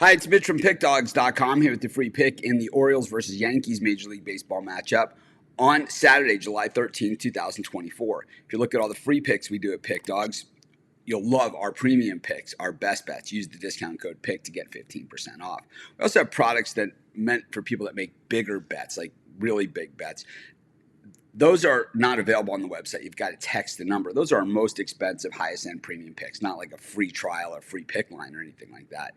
Hi, it's Mitch from Pickdawgz.com here with the free pick in the Orioles versus Yankees Major League Baseball matchup on Saturday, July 13th, 2024. If you look at all the free picks we do at Pickdawgz, you'll love our premium picks, our best bets. Use the discount code PICK to get 15% off. We also have products that meant for people that make bigger bets, like really big bets. Those are not available on the website. You've got to text the number. Those are our most expensive, highest end premium picks, not like a free trial or free pick line or anything like that.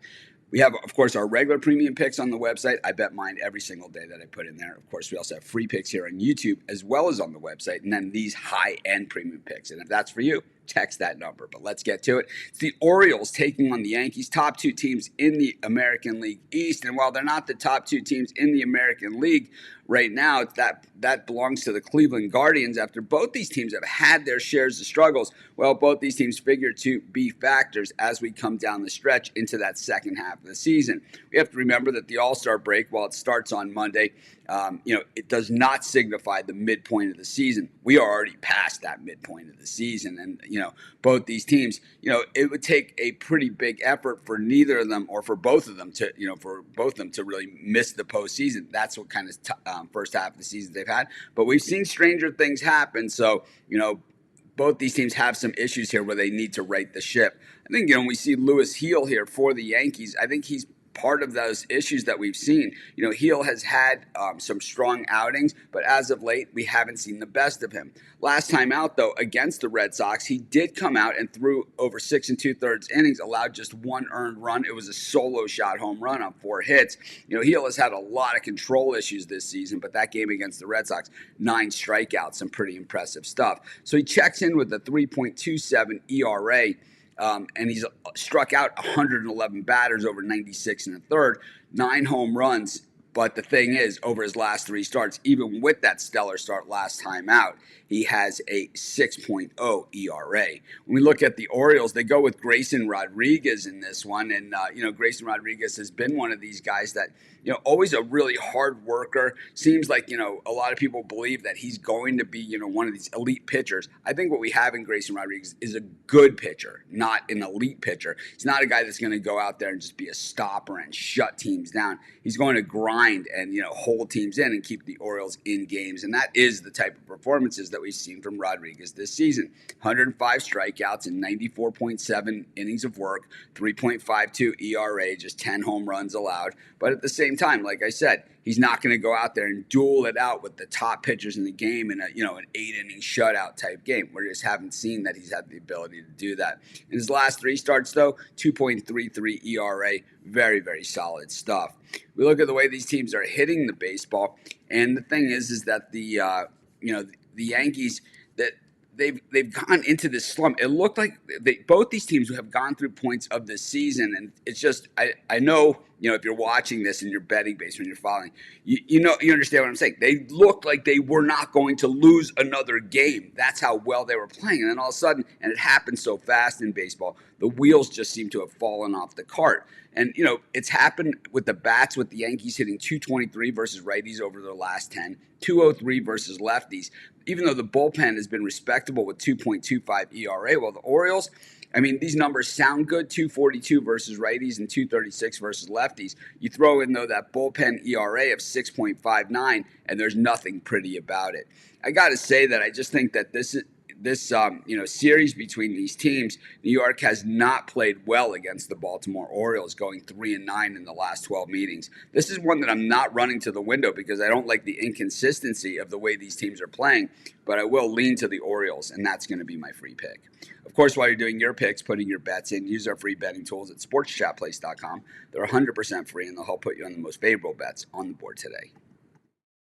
We have, of course, our regular premium picks on the website. I bet mine every single day that I put in there. Of course, we also have free picks here on YouTube as well as on the website. And then these high-end premium picks. And if that's for you, text that number. But let's get to it. It's the Orioles taking on the Yankees, top two teams in the American League East. And while they're not the top two teams in the American League right now, that belongs to the Cleveland Guardians. After both these teams have had their shares of struggles, well, both these teams figure to be factors as we come down the stretch into that second half of the season. We have to remember that the All-Star break, while it starts on Monday, it does not signify the midpoint of the season. We are already past that midpoint of the season. And, both these teams, it would take a pretty big effort for neither of them or for both of them to, really miss the postseason. That's what kind of first half of the season they've had. But we've seen stranger things happen. So, both these teams have some issues here where they need to right the ship. I think, we see Lewis Heel here for the Yankees. I think he's part of those issues that we've seen. Heel has had some strong outings, but as of late, we haven't seen the best of him. Last time out, though, against the Red Sox, he did come out and threw over 6 2/3 innings, allowed just one earned run. It was a solo shot home run on 4 hits. Heel has had a lot of control issues this season, but that game against the Red Sox, 9 strikeouts, some pretty impressive stuff. So he checks in with a 3.27 ERA. And he's struck out 111 batters over 96 and a third, 9 home runs. But the thing is, over his last 3 starts, even with that stellar start last time out, he has a 6.0 ERA. When we look at the Orioles, they go with Grayson Rodriguez in this one. And, Grayson Rodriguez has been one of these guys that, always a really hard worker. Seems like, a lot of people believe that he's going to be, one of these elite pitchers. I think what we have in Grayson Rodriguez is a good pitcher, not an elite pitcher. He's not a guy that's going to go out there and just be a stopper and shut teams down. He's going to grind and, hold teams in and keep the Orioles in games. And that is the type of performances that we've seen from Rodriguez this season. 105 strikeouts and 94.7 innings of work, 3.52 ERA, just 10 home runs allowed. But at the same time, like I said, he's not going to go out there and duel it out with the top pitchers in the game in an 8-inning shutout type game. We just haven't seen that he's had the ability to do that. In his last 3 starts, though, 2.33 ERA, very, very solid stuff. We look at the way these teams are hitting the baseball, and the thing is that the Yankees, that they've gone into this slump. It looked like both these teams have gone through points of this season, and it's just I know if you're watching this and you're betting based when you're following, you understand what I'm saying. They looked like they were not going to lose another game. That's how well they were playing, and then all of a sudden, and it happened so fast in baseball, the wheels just seem to have fallen off the cart. And it's happened with the bats, with the Yankees hitting 223 versus righties over their last 10, 203 versus lefties. Even though the bullpen has been respectable with 2.25 ERA, while the Orioles, these numbers sound good, 242 versus righties and 236 versus lefties. You throw in, though, that bullpen ERA of 6.59, and there's nothing pretty about it. I got to say that I just think that this series between these teams, New York has not played well against the Baltimore Orioles, going 3-9 in the last 12 meetings. This is one that I'm not running to the window because I don't like the inconsistency of the way these teams are playing, but I will lean to the Orioles, and that's going to be my free pick. Of course, while you're doing your picks, putting your bets in, use our free betting tools at sportschatplace.com. They're 100% free, and they'll help put you on the most favorable bets on the board today.